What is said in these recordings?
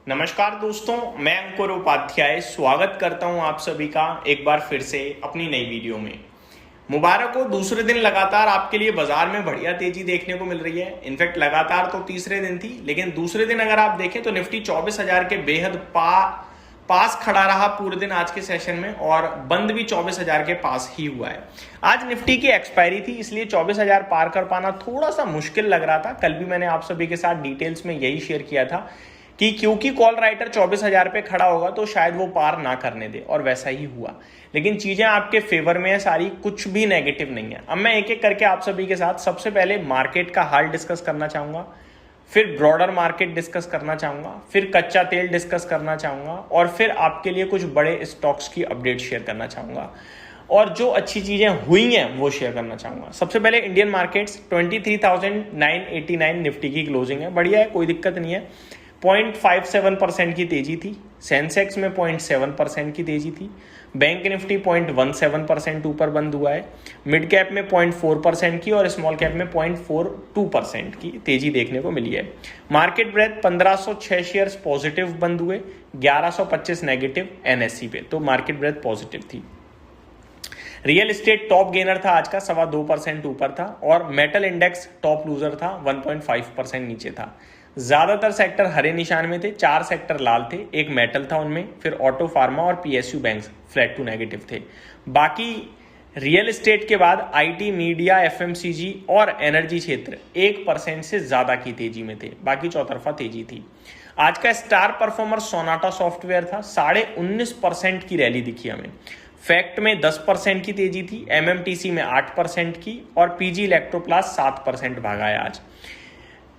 नमस्कार दोस्तों, मैं अंकुर उपाध्याय स्वागत करता हूं आप सभी का एक बार फिर से अपनी नई वीडियो में। मुबारक हो, दूसरे दिन लगातार आपके लिए बाजार में बढ़िया तेजी देखने को मिल रही है। इनफैक्ट लगातार तो तीसरे दिन थी, लेकिन दूसरे दिन अगर आप देखें तो निफ्टी 24,000 के बेहद पास खड़ा रहा पूरे दिन आज के सेशन में, और बंद भी 24,000 के पास ही हुआ है। आज निफ्टी की एक्सपायरी थी, इसलिए 24,000 पार कर पाना थोड़ा सा मुश्किल लग रहा था। कल भी मैंने आप सभी के साथ डिटेल्स में यही शेयर किया था कि क्योंकि कॉल राइटर 24,000 पे खड़ा होगा तो शायद वो पार ना करने दे, और वैसा ही हुआ। लेकिन चीजें आपके फेवर में है सारी, कुछ भी नेगेटिव नहीं है। अब मैं एक एक करके आप सभी के साथ सबसे पहले मार्केट का हाल डिस्कस करना चाहूंगा, फिर ब्रॉडर मार्केट डिस्कस करना चाहूंगा, फिर कच्चा तेल डिस्कस करना चाहूंगा, और फिर आपके लिए कुछ बड़े स्टॉक्स की अपडेट शेयर करना चाहूंगा, और जो अच्छी चीजें हुई हैं वो शेयर करना चाहूंगा। सबसे पहले इंडियन मार्केट्स 23,989 निफ्टी की क्लोजिंग है, बढ़िया है, कोई दिक्कत नहीं है। 0.57% की तेजी थी। सेंसेक्स में 0.7% की तेजी थी। बैंक निफ्टी 0.17% ऊपर बंद हुआ है। मिड कैप में 0.4% की और स्मॉल कैप में 0.42% की तेजी देखने को मिली है। मार्केट ब्रेथ 1506 शेयर्स पॉजिटिव बंद हुए, 1125 नेगेटिव एनएससी पे, तो मार्केट ब्रेथ पॉजिटिव थी। रियल एस्टेट टॉप गेनर था आज का, 2.25% ऊपर था, और मेटल इंडेक्स टॉप लूजर था, 1.5% नीचे था। ज्यादातर सेक्टर हरे निशान में थे, 4 सेक्टर लाल थे, एक मेटल था उनमें, फिर ऑटो फार्मा और PSU banks flat to negative थे। बाकी रियल एस्टेट के बाद आईटी, मीडिया, एफएमसीजी और एनर्जी क्षेत्र 1% से ज्यादा की तेजी में थे, बाकी चौतरफा तेजी थी। आज का स्टार परफॉर्मर सोनाटा सॉफ्टवेयर था, 19.5% की रैली दिखी हमें। फैक्ट में 10% की तेजी थी, एमएमटीसी में 8% की, और पीजी इलेक्ट्रोप्लास 7% भागा है आज।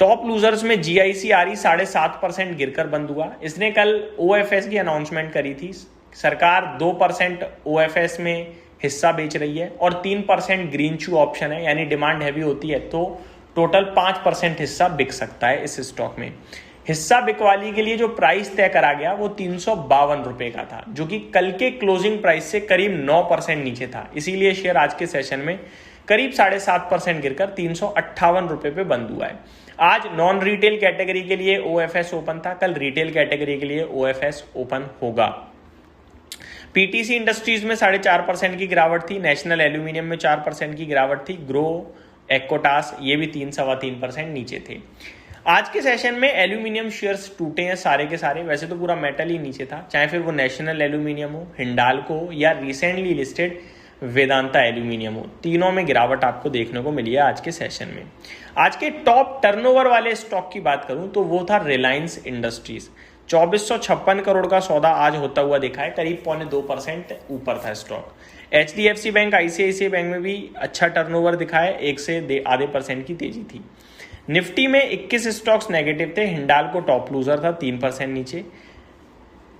टॉप लूजर्स में जीआईसीआरई 7.5% गिरकर बंद हुआ। इसने कल ओएफएस की अनाउंसमेंट करी थी। सरकार 2% ओएफएस में हिस्सा बेच रही है, और 3% ग्रीन शू ऑप्शन है, यानी डिमांड हैवी होती है तो टोटल 5% हिस्सा बिक सकता है इस स्टॉक में। हिस्सा बिकवाली के लिए जो प्राइस तय करा गया वो 352 रुपए का था, जो कि कल के क्लोजिंग प्राइस से करीब 9% नीचे था। इसीलिए शेयर आज के सेशन में करीब 7.5% गिरकर 358 रुपए पे बंद हुआ है। आज नॉन रिटेल कैटेगरी के लिए ओएफएस ओपन था, कल रिटेल कैटेगरी के लिए ओएफएस ओपन होगा। पीटीसी इंडस्ट्रीज में 4.5% की गिरावट थी, नेशनल एल्यूमिनियम में 4% की गिरावट थी, ग्रो, एक्कोटास ये भी 3-3.25% नीचे थे। आज के सेशन में एल्यूमिनियम शेयर्स टूटे हैं सारे के सारे। वैसे तो पूरा मेटल ही नीचे था, चाहे फिर वो नेशनल एल्यूमिनियम हो, हिंडाल्को हो, या रिसेंटली लिस्टेड वेदांता एल्यूमिनियम हो, तीनों में गिरावट आपको देखने को मिली है आज के सेशन में। आज के टॉप टर्नओवर वाले स्टॉक की बात करूं तो वो था रिलायंस इंडस्ट्रीज। 2456 करोड़ का सौदा आज होता हुआ दिखा है, करीब 0.2% ऊपर था stock. HDFC bank, ICICI bank में भी अच्छा टर्नओवर दिखा है, 1 से आधे % की तेजी थी। निफ्टी में 21 स्टॉक्स नेगेटिव थे, हिंडाल्को टॉप लूजर था 3% नीचे,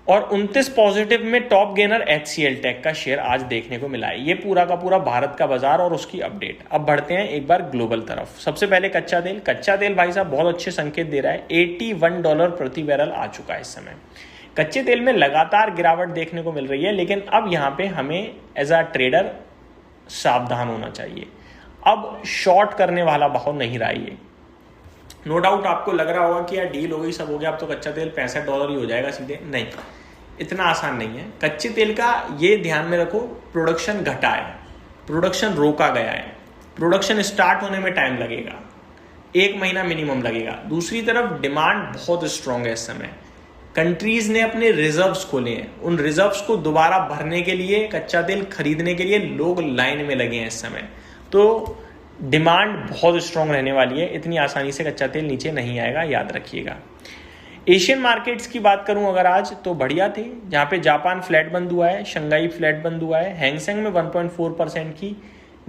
और 29 पॉजिटिव में टॉप गेनर एचसीएल टेक का शेयर आज देखने को मिला है। ये पूरा का पूरा भारत का बाजार और उसकी अपडेट। अब बढ़ते हैं एक बार ग्लोबल तरफ। सबसे पहले कच्चा तेल भाई साहब बहुत अच्छे संकेत दे रहा है, $81 प्रति बैरल आ चुका है इस समय। कच्चे तेल में लगातार गिरावट देखने को मिल रही है, लेकिन अब यहाँ पे हमें एज अ ट्रेडर सावधान होना चाहिए। अब शॉर्ट करने वाला भाव नहीं रहा ये। नो डाउट आपको लग रहा होगा कि यार डील हो गई, सब हो गया, अब तो कच्चा तेल $65 ही हो जाएगा सीधे। नहीं, इतना आसान नहीं है। कच्चे तेल का ये ध्यान में रखो, प्रोडक्शन घटा है, प्रोडक्शन रोका गया है, प्रोडक्शन स्टार्ट होने में टाइम लगेगा, 1 महीना मिनिमम लगेगा। दूसरी तरफ डिमांड बहुत स्ट्रांग है इस समय। कंट्रीज ने अपने रिजर्व्स खोले हैं, उन रिजर्व्स को दोबारा भरने के लिए, कच्चा तेल खरीदने के लिए लोग लाइन में लगे हैं इस समय। तो डिमांड बहुत स्ट्रांग रहने वाली है, इतनी आसानी से कच्चा तेल नीचे नहीं आएगा, याद रखिएगा। एशियन मार्केट्स की बात करूं अगर आज, तो बढ़िया थे, जहां पे जापान फ्लैट बंद हुआ है, शंघाई फ्लैट बंद हुआ है, हैंगसेंग में 1.4% की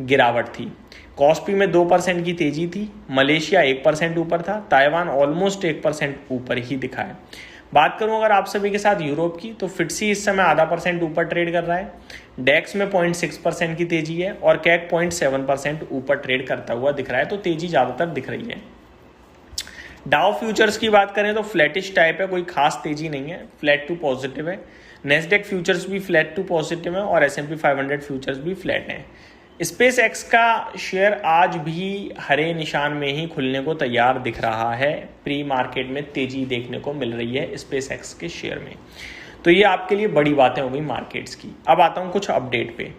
गिरावट थी, कॉस्पी में 2% की तेजी थी, मलेशिया 1% ऊपर था, ताइवान ऑलमोस्ट 1% ऊपर ही दिखा है। बात करूं अगर आप सभी के साथ यूरोप की, तो फिटसी इस समय 0.5% ऊपर ट्रेड कर रहा है, डेक्स में 0.6% की तेजी है, और कैक 0.7% ऊपर ट्रेड करता हुआ दिख रहा है, तो तेजी ज्यादातर दिख रही है। डाउ फ्यूचर्स की बात करें तो फ्लैटिश टाइप है, कोई खास तेजी नहीं है, फ्लैट टू पॉजिटिव है। नेस्डेक फ्यूचर्स भी फ्लैट टू पॉजिटिव है, और S&P 500 फ्यूचर्स भी फ्लैट हैं। स्पेस एक्स का शेयर आज भी हरे निशान में ही खुलने को तैयार दिख रहा है। प्री मार्केट में तेजी देखने को मिल रही है स्पेस एक्स के शेयर में। तो ये आपके लिए बड़ी बातें हो गई मार्केट्स की। अब आता हूं कुछ अपडेट पे।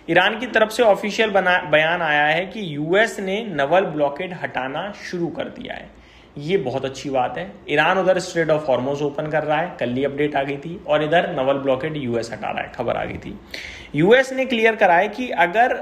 ईरान की तरफ से ऑफिशियल बयान आया है कि यूएस ने नवल ब्लॉकेड हटाना शुरू कर दिया है। ये बहुत अच्छी बात है। ईरान उधर स्ट्रेट ऑफ हॉर्मुज़ ओपन कर रहा है, कल ही अपडेट आ गई थी, और इधर नवल ब्लॉकेड यूएस हटा रहा है, खबर आ गई थी। यूएस ने क्लियर करा है कि अगर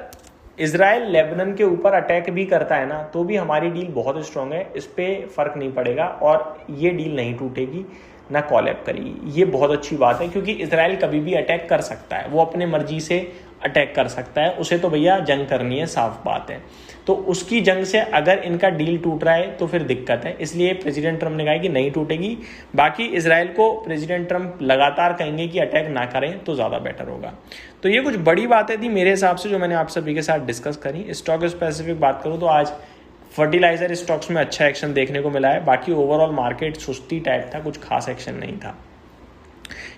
इजराइल लेबनान के ऊपर अटैक भी करता है ना, तो भी हमारी डील बहुत स्ट्रांग है, इस पर फर्क नहीं पड़ेगा और ये डील नहीं टूटेगी, ना कॉलैप करेगी। ये बहुत अच्छी बात है, क्योंकि इजराइल कभी भी अटैक कर सकता है, वो अपने मर्जी से अटैक कर सकता है, उसे तो भैया जंग करनी है, साफ बात है। तो उसकी जंग से अगर इनका डील टूट रहा है तो फिर दिक्कत है, इसलिए प्रेसिडेंट ट्रम्प ने कहा कि नहीं टूटेगी। बाकी इजराइल को प्रेसिडेंट ट्रम्प लगातार कहेंगे कि अटैक ना करें तो ज़्यादा बेटर होगा। तो ये कुछ बड़ी बातें थी मेरे हिसाब से जो मैंने आप सभी के साथ डिस्कस करी। स्टॉक स्पेसिफिक बात करूँ तो आज फर्टिलाइजर स्टॉक्स में अच्छा एक्शन देखने को मिला है। बाकी ओवरऑल मार्केट सुस्ती टाइप था, कुछ खास एक्शन नहीं था।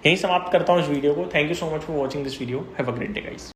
यहीं समाप्त करता हूँ इस वीडियो को। Thank you so much for watching this video. Have a great day guys.